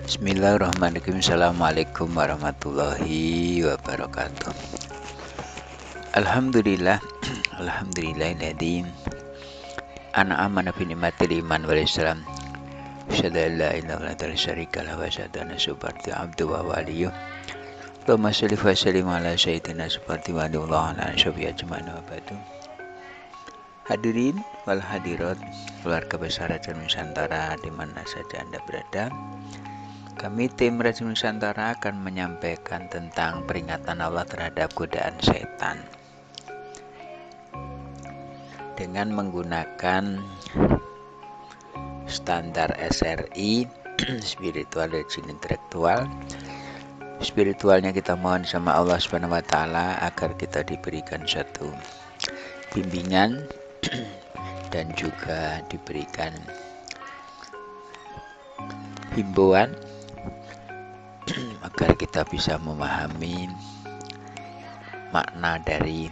Bismillahirrahmanirrahim. Assalamualaikum warahmatullahi wabarakatuh. Alhamdulillah. Alhamdulillahilladzi an'ama bi ni'matil iman wal islam. Asyhadu an la ilaha illallah syarikalah wa asyhadu anna subhanahu abdu wa waliyuh. Allahumma shalli wa sallim ala sayyidina seperti waliyullah ala syafi'i ajmain wa ba'du. Hadirin wal hadirat, keluarga besar Radio Nusantara di mana saja Anda berada. Kami tim Radio Nusantara akan menyampaikan tentang peringatan Allah terhadap godaan setan dengan menggunakan standar SRI, spiritual dan intelektual. Spiritualnya kita mohon sama Allah Subhanahu wa taala agar kita diberikan satu bimbingan dan juga diberikan himbauan agar kita bisa memahami makna dari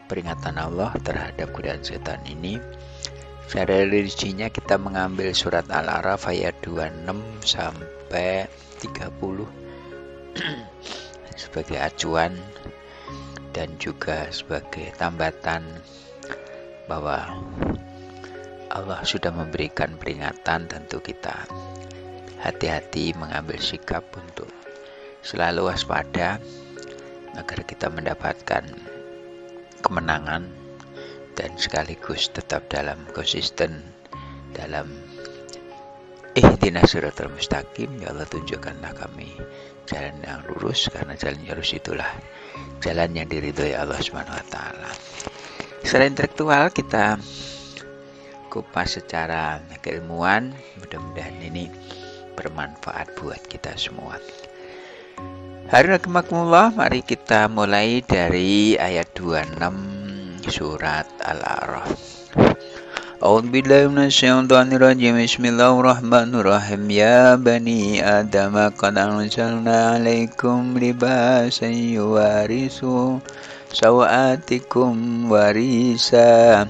peringatan Allah terhadap godaan setan ini. Secara rincinya kita mengambil surat Al-A'raf ayat 26 sampai 30 sebagai acuan dan juga sebagai tambatan bahwa Allah sudah memberikan peringatan. Tentu kita hati-hati mengambil sikap untuk selalu waspada agar kita mendapatkan kemenangan dan sekaligus tetap dalam konsisten dalam ihdinas siratal mustaqim. Ya Allah, tunjukkanlah kami jalan yang lurus, karena jalan yang lurus itulah jalan yang diridhoi Allah Subhanahu wa taala. Secara intelektual kita kupas secara keilmuan, mudah-mudahan ini bermanfaat buat kita semua. Hadirin, mari kita mulai dari ayat 26 surat Al-A'raf. A'udzubillahi minasyaitonirrajim. Bismillahirrahmanirrahim. Ya bani Adam, qad anzalna 'alaikum libasan yuwarisu sawatikum warisa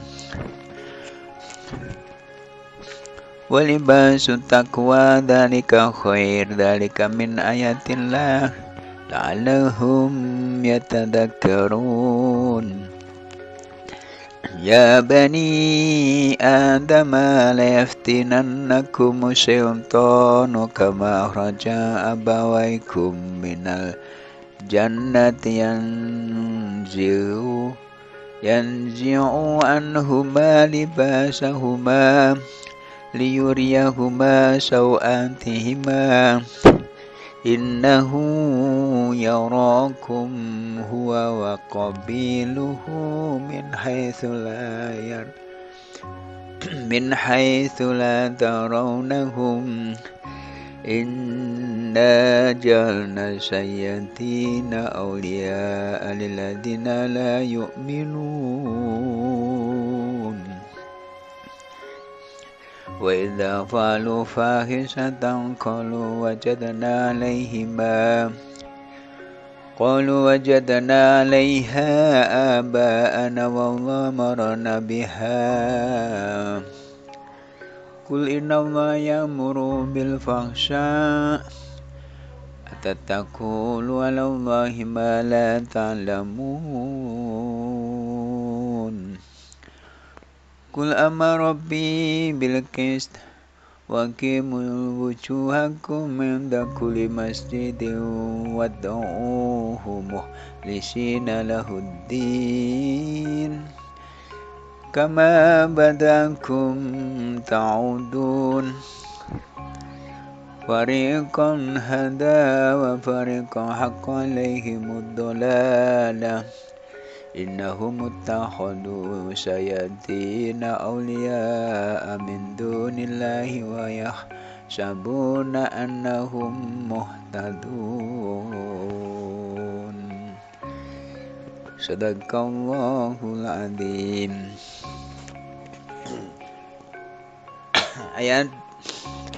wa libasu taqwa dzalika khair, dzalika min ayatillah la'allahum yatadhakkarun. Ya bani Adam, la yaftinannakum syaitanu kama akhraja abawaykum minal jannati yanzi'u anhuma libasahuma liyuriyahuma sawatihima innahu yarakum huwa wa qabiluhu min haitsu la tarawnahum inna jalna sayyatina awliya'a lilladina la yu'minun wa idza fa'alu fahishatan qalu wajadna 'alaiha aba'ana wallahu amarna biha. Qul innallaha ya'muru bil fahsya'i atataqulu 'alallahi ma la ta'lamun. Qul amara rabbi bil qist wa qimu wujuhakum 'inda kulli masjidin wad'uuhu mukhlisina lahuddin kama bada'akum ta'udun. Fariqan hada wa fariqan haqqa 'alaihimud dhalalah innahum ittakhadhu sayatina awliya'a min dunillahi wa yahsabuna annahum muhtadun. Sadaqallahul adzim. Ayat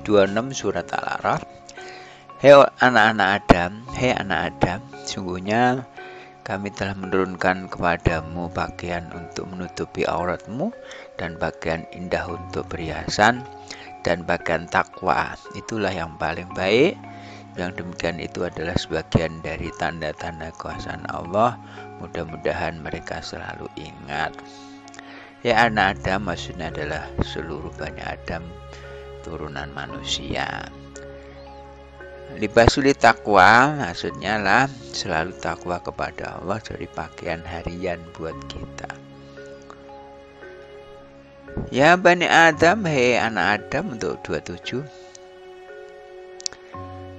26 surat Al-A'raf. Hei anak-anak Adam, sungguhnya kami telah menurunkan kepadamu pakaian untuk menutupi auratmu dan pakaian indah untuk perhiasan, dan bagian takwa. Itulah yang paling baik. Yang demikian itu adalah sebagian dari tanda-tanda kekuasaan Allah. Mudah-mudahan mereka selalu ingat. Ya, anak Adam maksudnya adalah seluruh Bani Adam, turunan manusia. Libasuli takwa maksudnya lah selalu takwa kepada Allah, jadi pakaian harian buat kita. Ya Bani Adam, hei anak Adam, untuk 27.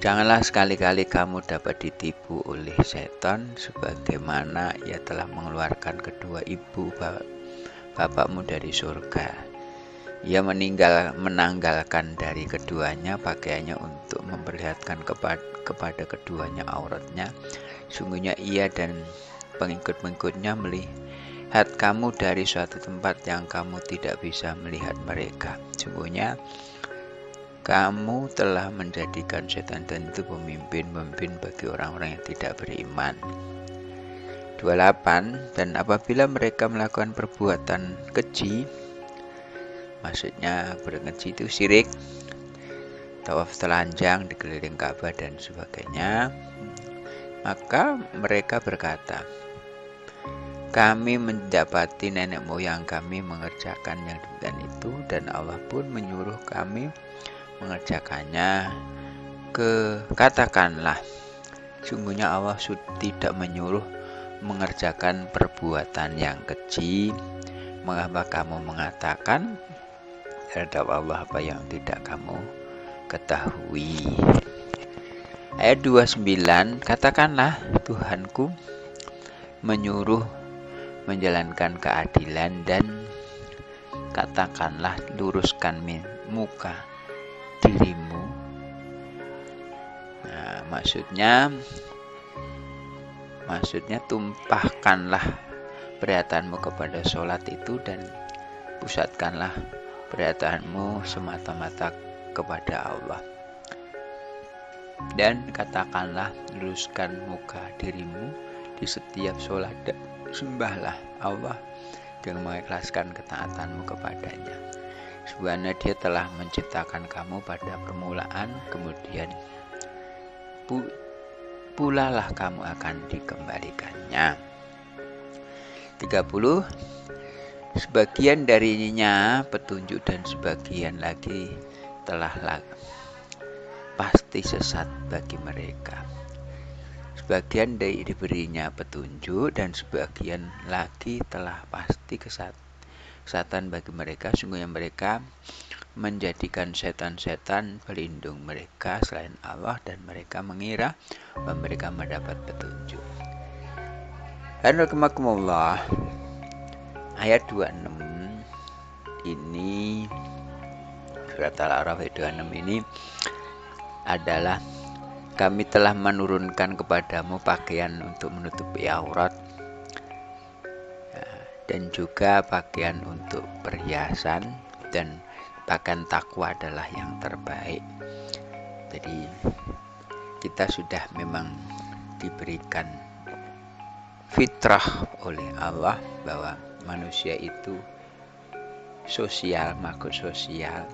Janganlah sekali-kali kamu dapat ditipu oleh setan, sebagaimana ia telah mengeluarkan kedua ibu bapakmu dari surga. Ia menanggalkan dari keduanya pakaiannya untuk memperlihatkan kepada keduanya auratnya. Sungguhnya ia dan pengikut-pengikutnya melihat kamu dari suatu tempat yang kamu tidak bisa melihat mereka. Sungguhnya kamu telah menjadikan setan itu pemimpin bagi orang-orang yang tidak beriman. 28. Dan apabila mereka melakukan perbuatan keji, maksudnya berkeji itu syirik, tawaf telanjang di keliling Ka'bah dan sebagainya, maka mereka berkata, kami mendapati nenek moyang kami mengerjakan yang demikian itu, dan Allah pun menyuruh kami mengerjakannya. Katakanlah, sungguhnya Allah tidak menyuruh mengerjakan perbuatan yang keji. Mengapa kamu mengatakan terhadap Allah apa yang tidak kamu ketahui? Ayat 29, katakanlah Tuhanku menyuruh menjalankan keadilan, dan katakanlah luruskan muka dirimu. Nah, maksudnya tumpahkanlah perhatianmu kepada sholat itu dan pusatkanlah perhatianmu semata-mata kepada Allah. Dan katakanlah luruskan muka dirimu di setiap sholat dan sembahlah Allah dengan mengikhlaskan ketaatanmu kepadanya. Sebenarnya Dia telah menciptakan kamu pada permulaan, kemudian pulalah kamu akan dikembalikannya. 30. Sebagian darinya petunjuk dan sebagian lagi telah pasti sesat bagi mereka. Sebagian diberinya petunjuk dan sebagian lagi telah pasti kesesatan bagi mereka. Sungguhnya mereka menjadikan setan-setan pelindung mereka selain Allah, dan mereka mengira bahwa mereka mendapat petunjuk. Dan rahimakumullah, ayat 26 ini, surat Al-A'raf ayat 26 ini adalah kami telah menurunkan kepadamu pakaian untuk menutupi aurat, dan juga pakaian untuk perhiasan, dan pakaian takwa adalah yang terbaik. Jadi kita sudah memang diberikan fitrah oleh Allah bahwa manusia itu sosial, makhluk sosial,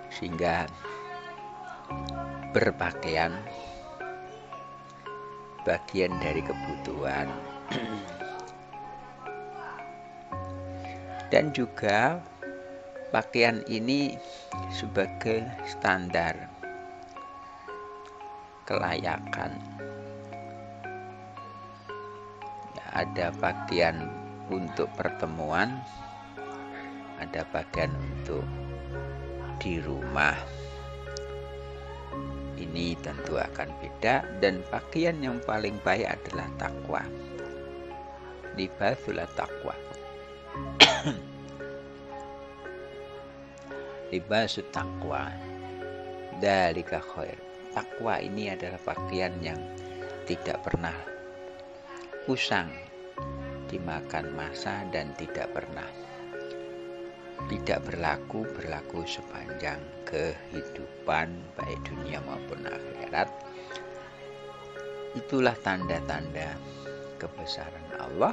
sehingga berpakaian bagian dari kebutuhan. Dan juga pakaian ini sebagai standar kelayakan. Ya, ada pakaian untuk pertemuan, ada pakaian untuk di rumah. Ini tentu akan beda, dan pakaian yang paling baik adalah takwa. Libasul takwa. Libasul takwa. Dzalika khair. Takwa ini adalah pakaian yang tidak pernah usang dimakan masa dan tidak pernah tidak berlaku sepanjang kehidupan baik dunia maupun akhirat. Itulah tanda-tanda kebesaran Allah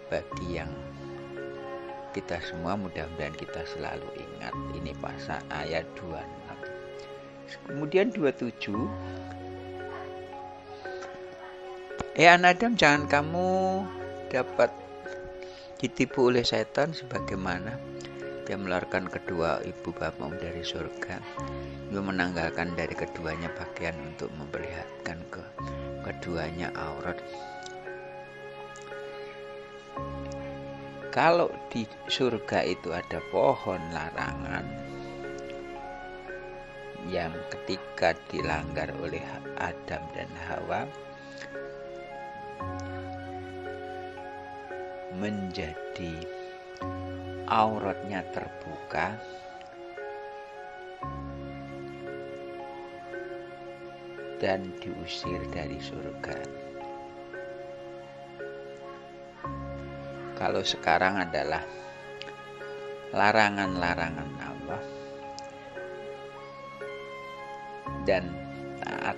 bagi yang kita semua mudah-mudahan kita selalu ingat. Ini pasal ayat 26. Kemudian 27. Anak Adam, jangan kamu dapat ditipu oleh setan sebagaimana dia melarikan kedua ibu bapamu dari surga. Dia menanggalkan dari keduanya pakaian untuk memperlihatkan keduanya aurat. Kalau di surga itu ada pohon larangan yang ketika dilanggar oleh Adam dan Hawa menjadi auratnya terbuka, dan diusir dari surga. Kalau sekarang adalah larangan-larangan Allah dan taat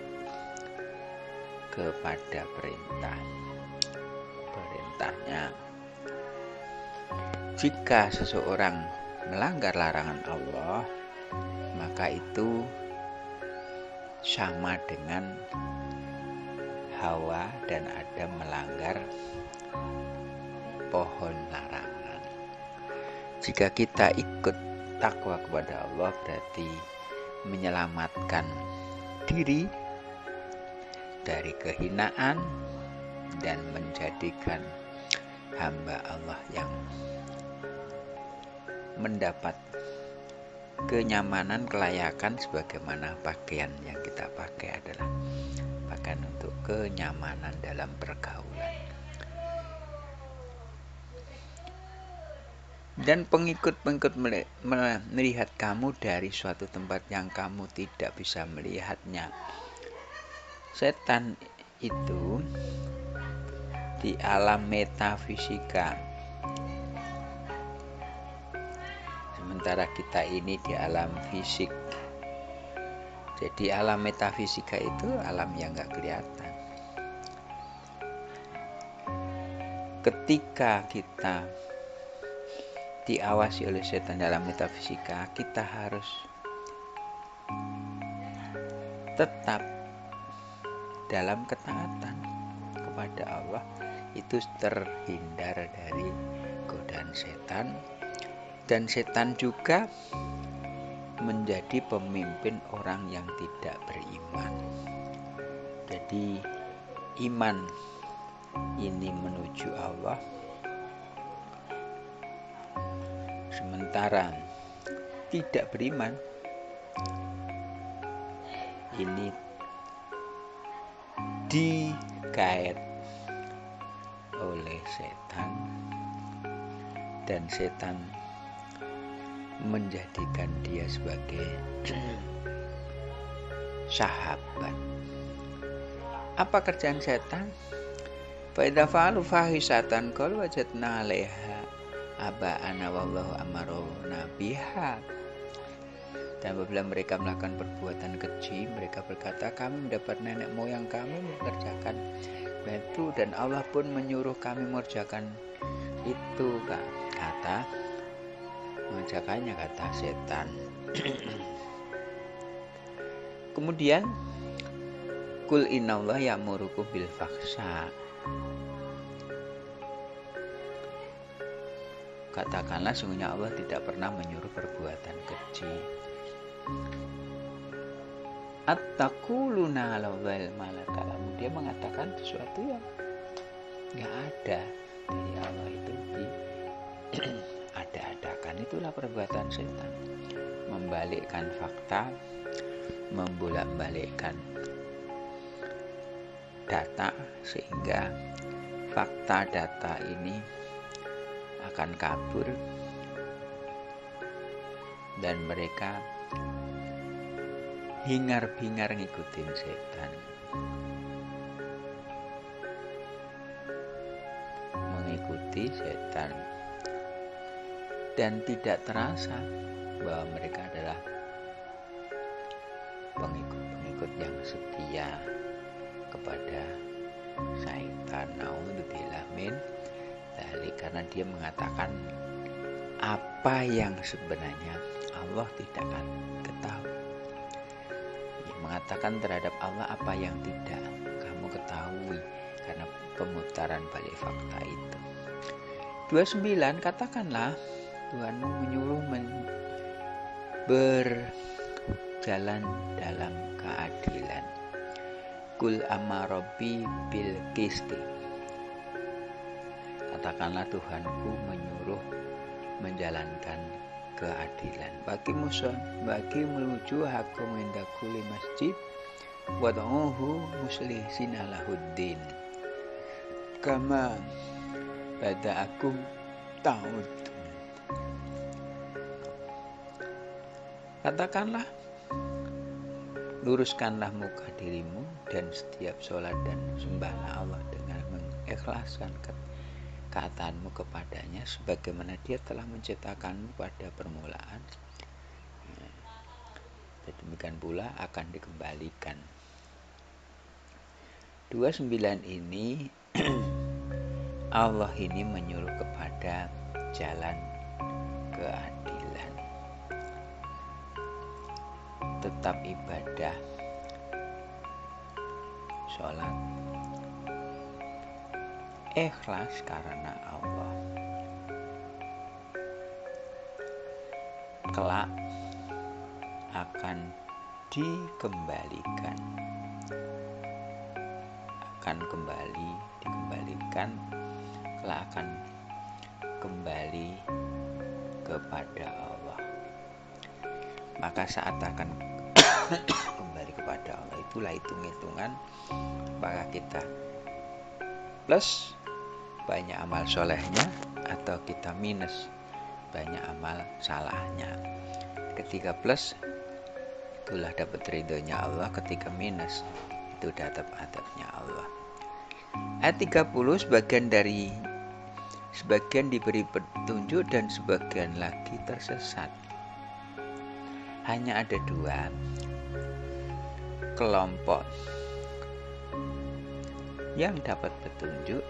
kepada perintahnya. Jika seseorang melanggar larangan Allah, maka itu sama dengan Hawa dan Adam melanggar pohon larangan. Jika kita ikut takwa kepada Allah, berarti menyelamatkan diri dari kehinaan dan menjadikan hamba Allah yang mendapat kenyamanan, kelayakan, sebagaimana pakaian yang kita pakai adalah pakaian untuk kenyamanan dalam pergaulan. Dan pengikut-pengikut melihat kamu dari suatu tempat yang kamu tidak bisa melihatnya. Setan itu di alam metafisika, sementara kita ini di alam fisik. Jadi alam metafisika itu alam yang gak kelihatan. Ketika kita diawasi oleh setan dalam metafisika, kita harus tetap dalam ketaatan kepada Allah, itu terhindar dari godaan setan. Dan setan juga menjadi pemimpin orang yang tidak beriman. Jadi iman ini menuju Allah, sementara tidak beriman ini digait oleh setan, dan setan menjadikan dia sebagai sahabat. Apa kerjaan setan? Fa idza fa'alu fahisatan qalu wajadna 'alaiha aba'ana wallahu amaruna biha. Dan apabila mereka melakukan perbuatan keji, mereka berkata, kami mendapat nenek moyang kami mengerjakan itu, dan Allah pun menyuruh kami mengerjakan itu, kata mengerjakannya, kata setan. Kemudian kul innallaha ya'murukum bil fahsya. Katakanlah, sungguhnya Allah tidak pernah menyuruh perbuatan keji. At-taquluna 'ala Allahi ma la ta'lamun. Dia mengatakan sesuatu yang enggak ada dari Allah, itu ada-adakan. Itulah perbuatan setan. Membalikkan fakta, membolak-balikkan data, sehingga fakta data ini akan kabur dan mereka hingar-bingar ngikutin setan, mengikuti setan, dan tidak terasa bahwa mereka adalah pengikut-pengikut yang setia kepada setan. Naudzubillah min dzalik, karena dia mengatakan apa yang sebenarnya Allah tidak akan ketahui. Mengatakan terhadap Allah apa yang tidak kamu ketahui karena pemutaran balik fakta itu. 29, katakanlah Tuhanmu menyuruh berjalan dalam keadilan. Kul amma rabbi bil qisti. Katakanlah Tuhanku menyuruh menjalankan keadilan. Bagi menuju hakum inda kulli masjid wad'uhu muslihin lahuddin kama bada'akum ta'ud. Katakanlah, luruskanlah muka dirimu dan setiap sholat dan sembahlah Allah dengan mengikhlaskan keataanmu kepadanya sebagaimana dia telah menciptakanmu pada permulaan. Demikian pula akan dikembalikan. 29 ini Allah ini menyuruh kepada jalan keadilan. Tetap ibadah, sholat, ikhlas karena Allah. Kelak akan dikembalikan, dikembalikan, kelak akan kembali kepada Allah. Maka saat akan kembali kepada Allah, itulah hitung-hitungan apakah kita plus banyak amal solehnya atau kita minus banyak amal salahnya. Ketika plus, itulah dapat ridhonya Allah. Ketika minus, itu dapat adabnya Allah. Ayat 30, sebagian diberi petunjuk dan sebagian lagi tersesat. Hanya ada dua kelompok yang dapat petunjuk,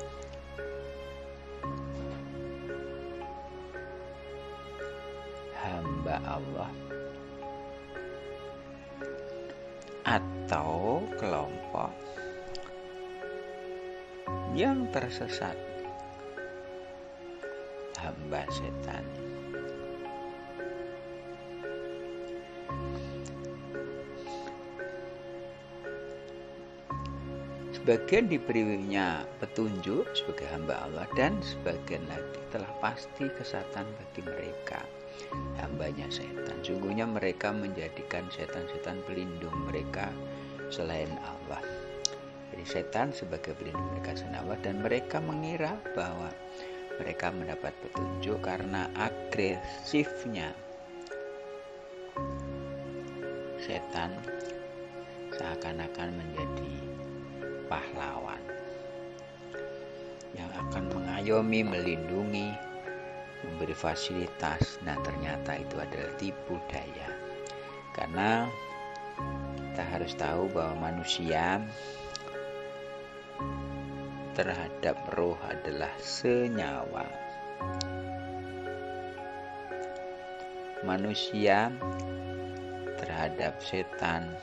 hamba Allah, atau kelompok yang tersesat, hamba setan. Sebagian diberinya petunjuk sebagai hamba Allah dan sebagian lagi telah pasti kesatan bagi mereka, hambanya setan. Sungguhnya mereka menjadikan setan-setan pelindung mereka selain Allah. Jadi setan sebagai pelindung mereka selain Allah, dan mereka mengira bahwa mereka mendapat petunjuk karena agresifnya setan seakan-akan menjadi pahlawan yang akan mengayomi, melindungi, memberi fasilitas. Nah, ternyata itu adalah tipu daya. Karena kita harus tahu bahwa manusia terhadap roh adalah senyawa. Manusia terhadap setan,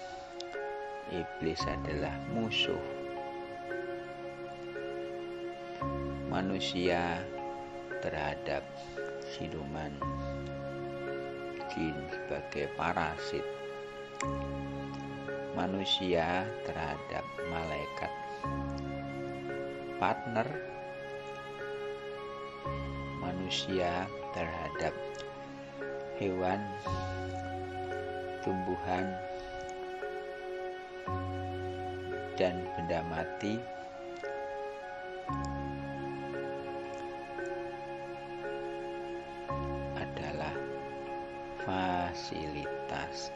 iblis adalah musuh. Manusia terhadap siluman, jin sebagai parasit. Manusia terhadap malaikat, partner. Manusia terhadap hewan, tumbuhan, dan benda mati adalah fasilitas.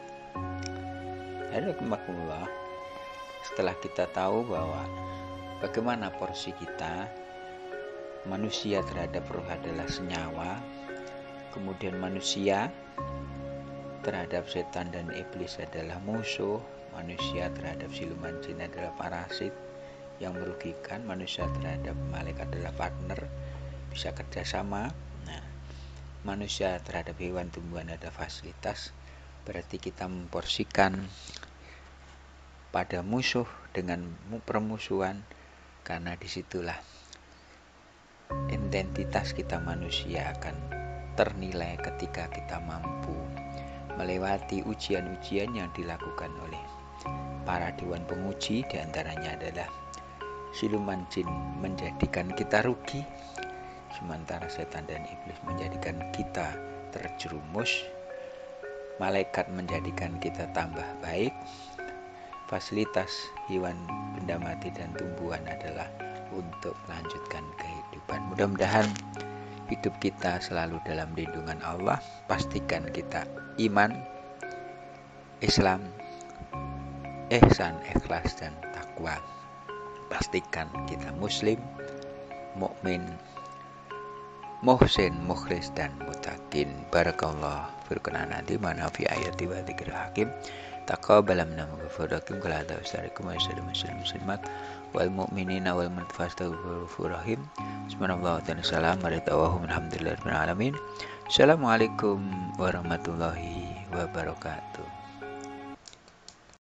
Setelah kita tahu bahwa bagaimana porsi kita, manusia terhadap roh adalah senyawa, kemudian manusia terhadap setan dan iblis adalah musuh, manusia terhadap siluman jin adalah parasit yang merugikan, manusia terhadap malaikat adalah partner, bisa kerjasama. Nah, manusia terhadap hewan tumbuhan ada fasilitas, berarti kita memporsikan pada musuh dengan permusuhan, karena disitulah identitas kita manusia akan ternilai ketika kita mampu melewati ujian-ujian yang dilakukan oleh para dewan penguji. Diantaranya adalah siluman jin menjadikan kita rugi, sementara setan dan iblis menjadikan kita terjerumus. Malaikat menjadikan kita tambah baik. Fasilitas hewan, benda mati dan tumbuhan adalah untuk melanjutkan kehidupan. Mudah-mudahan hidup kita selalu dalam lindungan Allah. Pastikan kita iman, Islam, ihsan, ikhlas dan takwa. Pastikan kita muslim, mukmin, muhsin, mukhlis dan mutakin. Barakallah firqanan nanti mana fi ayati wa dzikril hakim. Taqabbal minna maghfirakum kala tawsarikum wa sallallahu alaihi muslimat wal mu'minina wal mufastaghfirur rahim. Bismillahirrahmanirrahim. Alhamdulillahirabbil alamin. Assalamualaikum warahmatullahi wabarakatuh.